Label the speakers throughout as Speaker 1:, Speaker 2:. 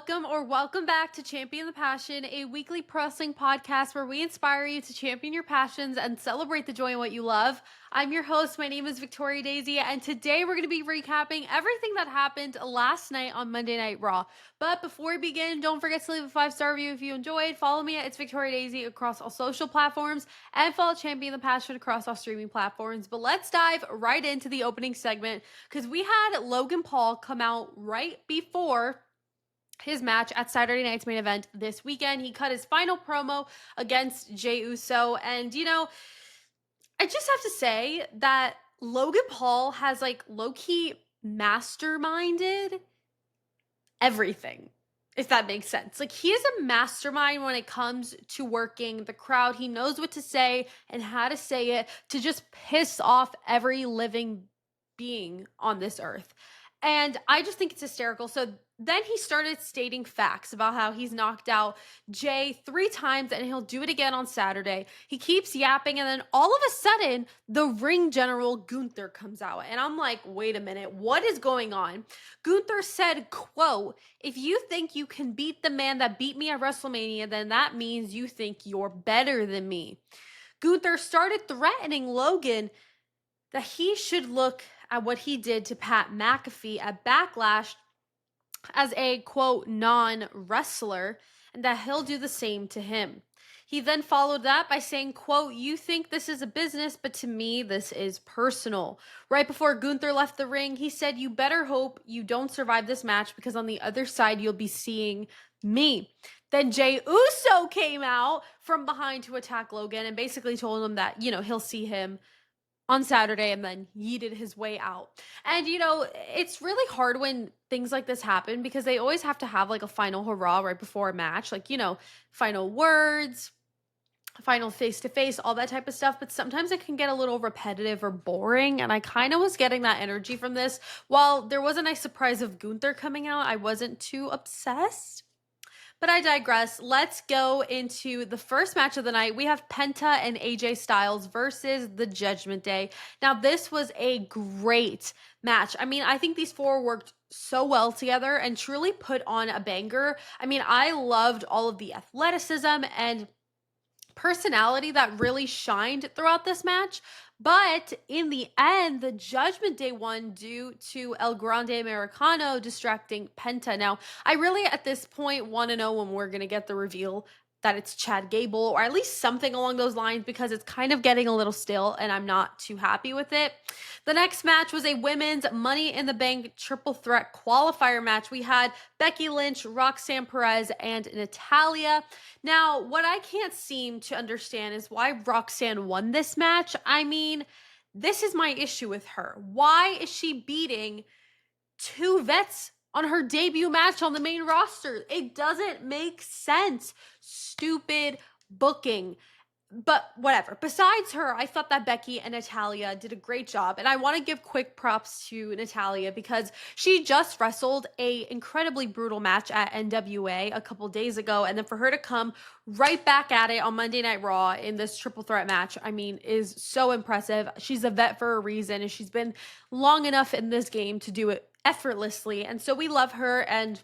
Speaker 1: welcome back to Champion the Passion, a weekly pro wrestling podcast where we inspire you to champion your passions and celebrate the joy in what you love. I'm your host. My name is Victoria Daisy, and today we're going to be recapping everything that happened last night on Monday Night Raw. But before we begin, don't forget to leave a 5-star review if you enjoyed. Follow me at It's Victoria Daisy across all social platforms, and follow Champion the Passion across all streaming platforms. But let's dive right into the opening segment, because we had Logan Paul come out right before his match at Saturday night's main event this weekend. He cut his final promo against Jey Uso, and I just have to say that Logan Paul has low-key masterminded everything, if that makes sense. He is a mastermind when it comes to working the crowd. He knows what to say and how to say it to just piss off every living being on this earth. And I just think it's hysterical. So then he started stating facts about how he's knocked out Jey 3 times and he'll do it again on Saturday. He keeps yapping, and then all of a sudden, the ring general Gunther comes out. And I'm like, wait a minute, what is going on? Gunther said, quote, "If you think you can beat the man that beat me at WrestleMania, then that means you think you're better than me." Gunther started threatening Logan that he should look at what he did to Pat McAfee at Backlash as a, quote, non-wrestler, and that he'll do the same to him. He then followed that by saying, quote, "You think this is a business, but to me, this is personal." Right before Gunther left the ring, he said, "You better hope you don't survive this match, because on the other side, you'll be seeing me." Then Jey Uso came out from behind to attack Logan and basically told him that, he'll see him on Saturday, and then yeeted his way out. And, it's really hard when things like this happen, because they always have to have a final hurrah right before a match. Final words, final face-to-face, all that type of stuff. But sometimes it can get a little repetitive or boring. And I kind of was getting that energy from this. While there was a nice surprise of Gunther coming out, I wasn't too obsessed. But I digress. Let's go into the first match of the night. We have Penta and AJ Styles versus the Judgment Day. Now, this was a great match. I think these 4 worked so well together and truly put on a banger. I loved all of the athleticism and personality that really shined throughout this match. But in the end, the Judgment Day won due to El Grande Americano distracting Penta. Now, I really at this point want to know when we're going to get the reveal that it's Chad Gable, or at least something along those lines, because it's kind of getting a little stale and I'm not too happy with it. The next match was a women's Money in the Bank triple threat qualifier match. We had Becky Lynch, Roxanne Perez, and Natalya. Now, what I can't seem to understand is why Roxanne won this match. This is my issue with her. Why is she beating 2 vets on her debut match on the main roster? It doesn't make sense. Stupid booking. But whatever. Besides her, I thought that Becky and Natalya did a great job. And I want to give quick props to Natalya, because she just wrestled a incredibly brutal match at NWA a couple days ago. And then for her to come right back at it on Monday Night Raw in this triple threat match, is so impressive. She's a vet for a reason, and she's been long enough in this game to do it effortlessly. And so we love her, and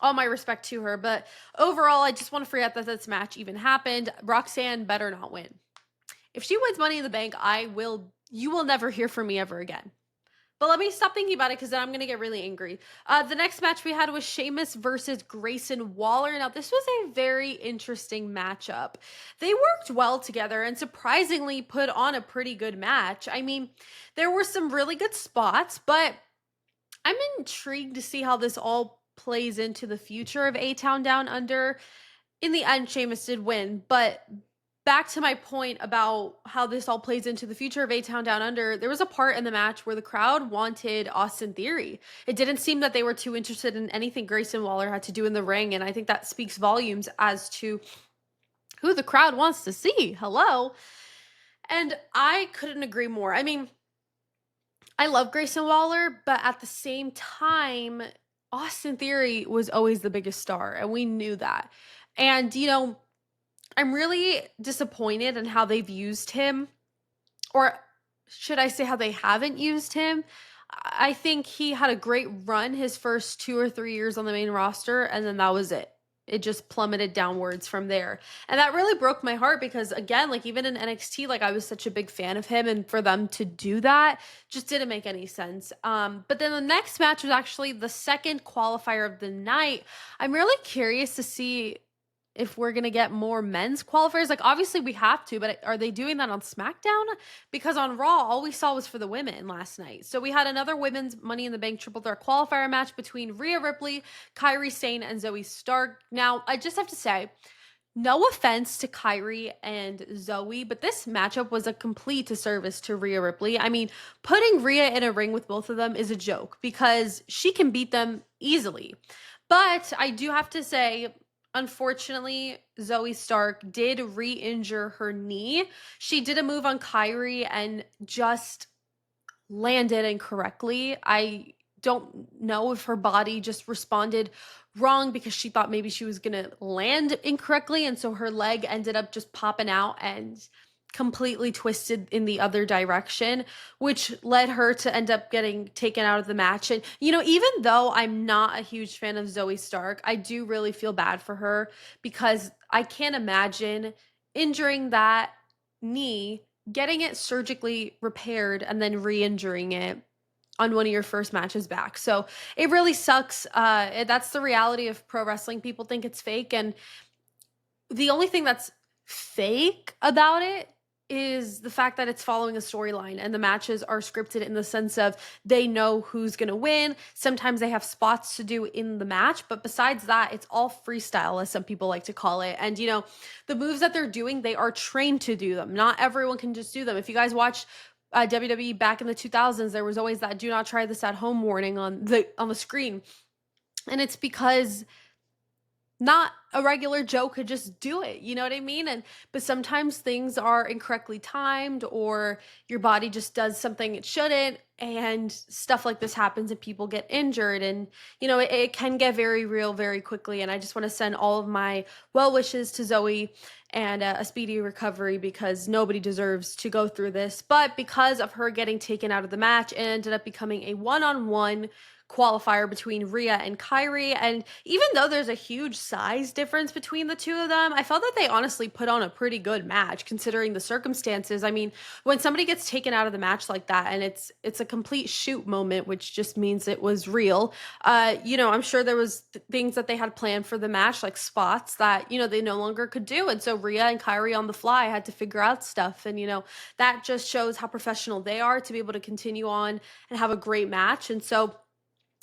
Speaker 1: all my respect to her. But overall, I just want to forget that this match even happened. Roxanne better not win. If she wins Money in the Bank, you will never hear from me ever again. But let me stop thinking about it, because then I'm going to get really angry. The next match we had was Sheamus versus Grayson Waller. Now, this was a very interesting matchup. They worked well together and surprisingly put on a pretty good match. There were some really good spots, but I'm intrigued to see how this all plays into the future of A-Town Down Under. In the end, Sheamus did win, but back to my point about how this all plays into the future of A-Town Down Under, there was a part in the match where the crowd wanted Austin Theory. It didn't seem that they were too interested in anything Grayson Waller had to do in the ring, and I think that speaks volumes as to who the crowd wants to see. Hello? And I couldn't agree more. I love Grayson Waller, but at the same time, Austin Theory was always the biggest star, and we knew that. And, I'm really disappointed in how they've used him, or should I say how they haven't used him. I think he had a great run his first 2 or 3 years on the main roster, and then that was it. It just plummeted downwards from there. And that really broke my heart because, again, like even in NXT, like I was such a big fan of him, and for them to do that just didn't make any sense. But then the next match was actually the second qualifier of the night. I'm really curious to see if we're gonna get more men's qualifiers. Like obviously we have to, but are they doing that on SmackDown? Because on Raw, all we saw was for the women last night. So we had another women's Money in the Bank triple threat qualifier match between Rhea Ripley, Kairi Sane, and Zoe Stark. Now, I just have to say, no offense to Kairi and Zoe, but this matchup was a complete disservice to Rhea Ripley. I mean, putting Rhea in a ring with both of them is a joke because she can beat them easily. But I do have to say, unfortunately, Zoe Stark did re-injure her knee. She did a move on Kairi and just landed incorrectly. I don't know if her body just responded wrong because she thought maybe she was going to land incorrectly. And so her leg ended up just popping out and completely twisted in the other direction, which led her to end up getting taken out of the match. And, even though I'm not a huge fan of Zoe Stark, I do really feel bad for her because I can't imagine injuring that knee, getting it surgically repaired, and then re-injuring it on one of your first matches back. So it really sucks. That's the reality of pro wrestling. People think it's fake, and the only thing that's fake about it is the fact that it's following a storyline and the matches are scripted in the sense of they know who's going to win. Sometimes they have spots to do in the match, but besides that, it's all freestyle, as some people like to call it. And, the moves that they're doing, they are trained to do them. Not everyone can just do them. If you guys watched WWE back in the 2000s, there was always that "do not try this at home" warning on the screen. And it's because not a regular Joe could just do it. You know what I mean? But sometimes things are incorrectly timed, or your body just does something it shouldn't, and stuff like this happens and people get injured. And it can get very real very quickly. And I just want to send all of my well wishes to Zoe and a speedy recovery, because nobody deserves to go through this. But because of her getting taken out of the match, it ended up becoming a one-on-one qualifier between Rhea and Kairi. And even though there's a huge size difference between the two of them, I felt that they honestly put on a pretty good match considering the circumstances. I mean, when somebody gets taken out of the match like that, and it's a complete shoot moment, which just means it was real. I'm sure there was things that they had planned for the match, like spots that they no longer could do, and so Rhea and Kairi on the fly had to figure out stuff. And that just shows how professional they are to be able to continue on and have a great match. And so,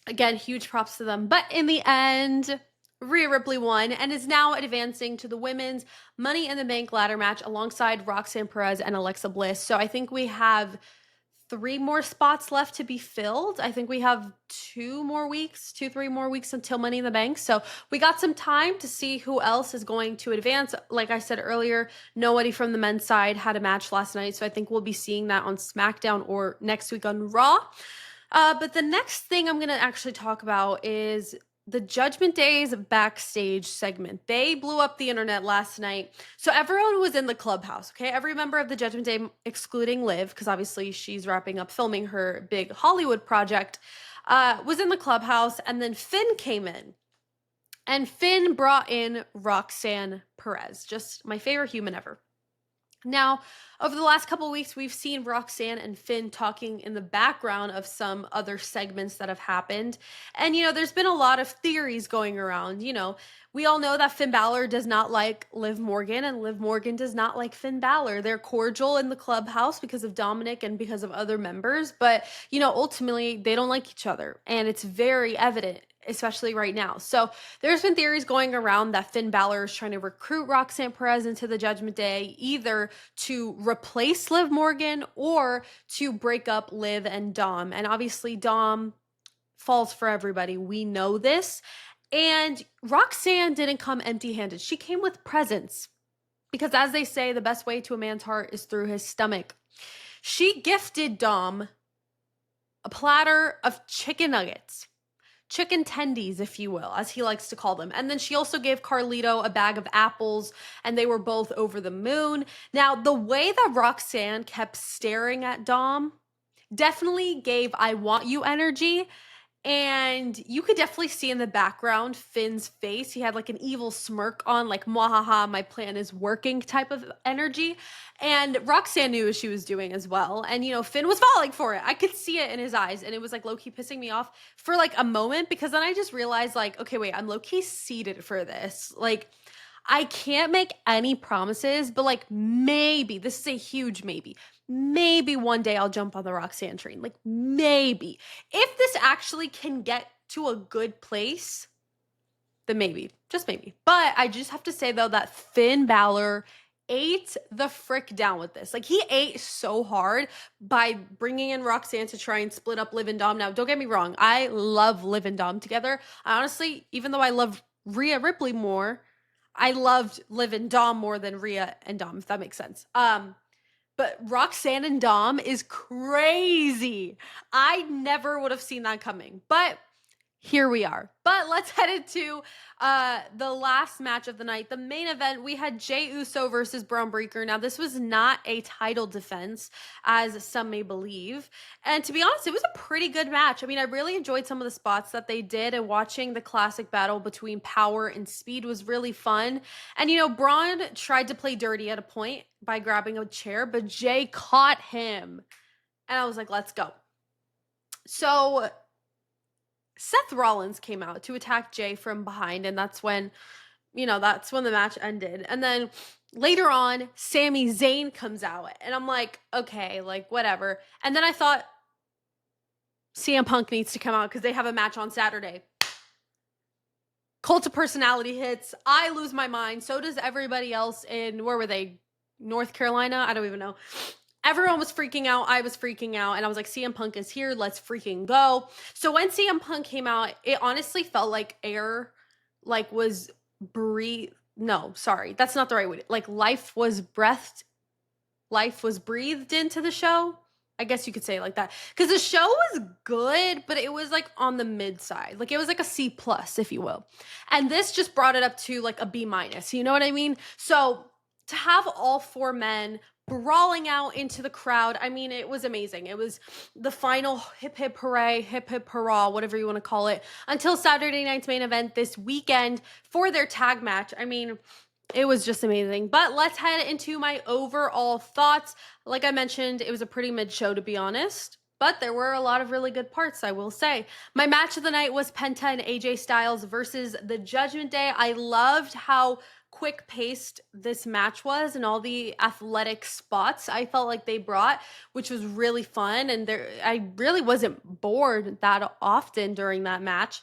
Speaker 1: again, huge props to them. But in the end, Rhea Ripley won and is now advancing to the women's Money in the Bank ladder match alongside Roxanne Perez and Alexa Bliss. So I think we have 3 more spots left to be filled. I think we have 3 more weeks until Money in the Bank. So we got some time to see who else is going to advance. Like I said earlier, nobody from the men's side had a match last night. So I think we'll be seeing that on SmackDown or next week on Raw. But the next thing I'm going to actually talk about is the Judgment Day's backstage segment. They blew up the internet last night. So everyone was in the clubhouse, okay? Every member of the Judgment Day, excluding Liv, because obviously she's wrapping up filming her big Hollywood project, was in the clubhouse. And then Finn came in. And Finn brought in Roxanne Perez, just my favorite human ever. Now, over the last couple of weeks, we've seen Roxanne and Finn talking in the background of some other segments that have happened. And, there's been a lot of theories going around. We all know that Finn Balor does not like Liv Morgan, and Liv Morgan does not like Finn Balor. They're cordial in the clubhouse because of Dominic and because of other members. But, ultimately, they don't like each other. And it's very evident, especially right now. So there's been theories going around that Finn Balor is trying to recruit Roxanne Perez into the Judgment Day, either to replace Liv Morgan or to break up Liv and Dom. And obviously Dom falls for everybody. We know this. And Roxanne didn't come empty-handed. She came with presents, because as they say, the best way to a man's heart is through his stomach. She gifted Dom a platter of chicken nuggets. Chicken tendies, if you will, as he likes to call them. And then she also gave Carlito a bag of apples, and they were both over the moon. Now, the way that Roxanne kept staring at Dom definitely gave I want you energy. And you could definitely see in the background Finn's face. He had like an evil smirk on, like, mwahaha, my plan is working type of energy. And Roxanne knew what she was doing as well. And, Finn was falling for it. I could see it in his eyes. And it was like low key pissing me off for like a moment, because then I just realized, like, okay, wait, I'm low key seated for this. Like, I can't make any promises, but like maybe, this is a huge maybe. Maybe one day I'll jump on the Roxanne train. Like, maybe. If this actually can get to a good place, then maybe. Just maybe. But I just have to say, though, that Finn Balor ate the frick down with this. Like, he ate so hard by bringing in Roxanne to try and split up Liv and Dom. Now, don't get me wrong. I love Liv and Dom together. I honestly, even though I love Rhea Ripley more, I loved Liv and Dom more than Rhea and Dom, if that makes sense. But Roxanne and Dom is crazy. I never would have seen that coming. But here we are. But let's head into the last match of the night. The main event, we had Jey Uso versus Braun Breaker. Now, this was not a title defense, as some may believe. And to be honest, it was a pretty good match. I mean, I really enjoyed some of the spots that they did, and watching the classic battle between power and speed was really fun. And, Braun tried to play dirty at a point by grabbing a chair, but Jey caught him. And I was like, let's go. So Seth Rollins came out to attack Jey from behind, and that's when the match ended. And then later on, Sami Zayn comes out, and I'm like, okay, like, whatever. And then I thought CM Punk needs to come out because they have a match on Saturday. Cult of Personality hits. I lose my mind. So does everybody else in, where were they? North Carolina? I don't even know. Everyone was freaking out. I was freaking out. And I was like, CM Punk is here. Let's freaking go. So when CM Punk came out, it honestly felt like air, like, was breathed. No, sorry. That's not the right word. Like, life was breathed into the show. I guess you could say it like that. Because the show was good, but it was like on the mid side. Like, it was like a C plus, if you will. And this just brought it up to like a B minus. You know what I mean? So to have all four men brawling out into the crowd, I mean, it was amazing. It was the final hip hip hooray, hip hip hurrah, whatever you want to call it, until Saturday night's main event this weekend for their tag match. I mean, it was just amazing. But let's head into my overall thoughts. Like I mentioned, it was a pretty mid show, to be honest, but there were a lot of really good parts, I will say. My match of the night was Penta and AJ Styles versus the Judgment Day. I loved how quick paced this match was and all the athletic spots I felt like they brought, which was really fun. And I really wasn't bored that often during that match.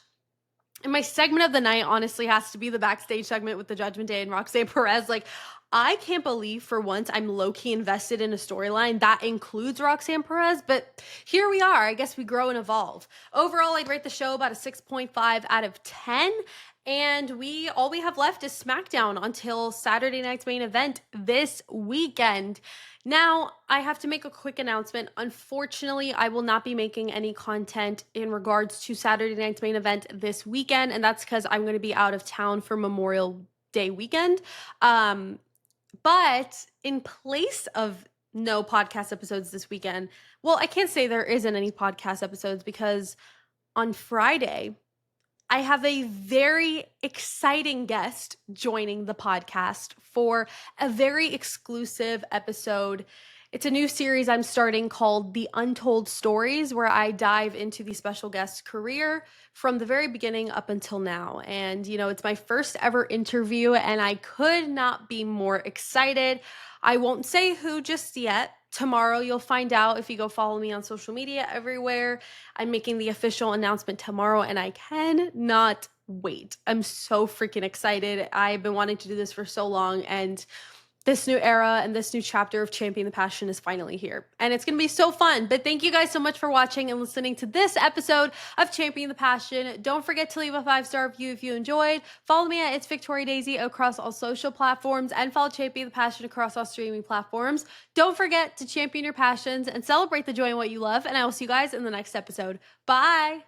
Speaker 1: And my segment of the night honestly has to be the backstage segment with the Judgment Day and Roxanne Perez. Like, I can't believe for once I'm low-key invested in a storyline that includes Roxanne Perez, but here we are. I guess we grow and evolve. Overall, I'd rate the show about a 6.5 out of 10. And all we have left is SmackDown until Saturday night's main event this weekend. Now, I have to make a quick announcement. Unfortunately, I will not be making any content in regards to Saturday night's main event this weekend, and that's because I'm going to be out of town for Memorial Day weekend. But in place of no podcast episodes this weekend, well, I can't say there isn't any podcast episodes because on Friday, I have a very exciting guest joining the podcast for a very exclusive episode. It's a new series I'm starting called The Untold Stories, where I dive into the special guest's career from the very beginning up until now. And, it's my first ever interview, and I could not be more excited. I won't say who just yet. Tomorrow you'll find out if you go follow me on social media everywhere. I'm making the official announcement tomorrow, and I cannot wait. I'm so freaking excited. I've been wanting to do this for so long, and this new era and this new chapter of Champion the Passion is finally here. And it's going to be so fun. But thank you guys so much for watching and listening to this episode of Champion the Passion. Don't forget to leave a 5-star review if you enjoyed. Follow me at It's Victoria Daisy across all social platforms, and follow Champion the Passion across all streaming platforms. Don't forget to champion your passions and celebrate the joy in what you love. And I will see you guys in the next episode. Bye!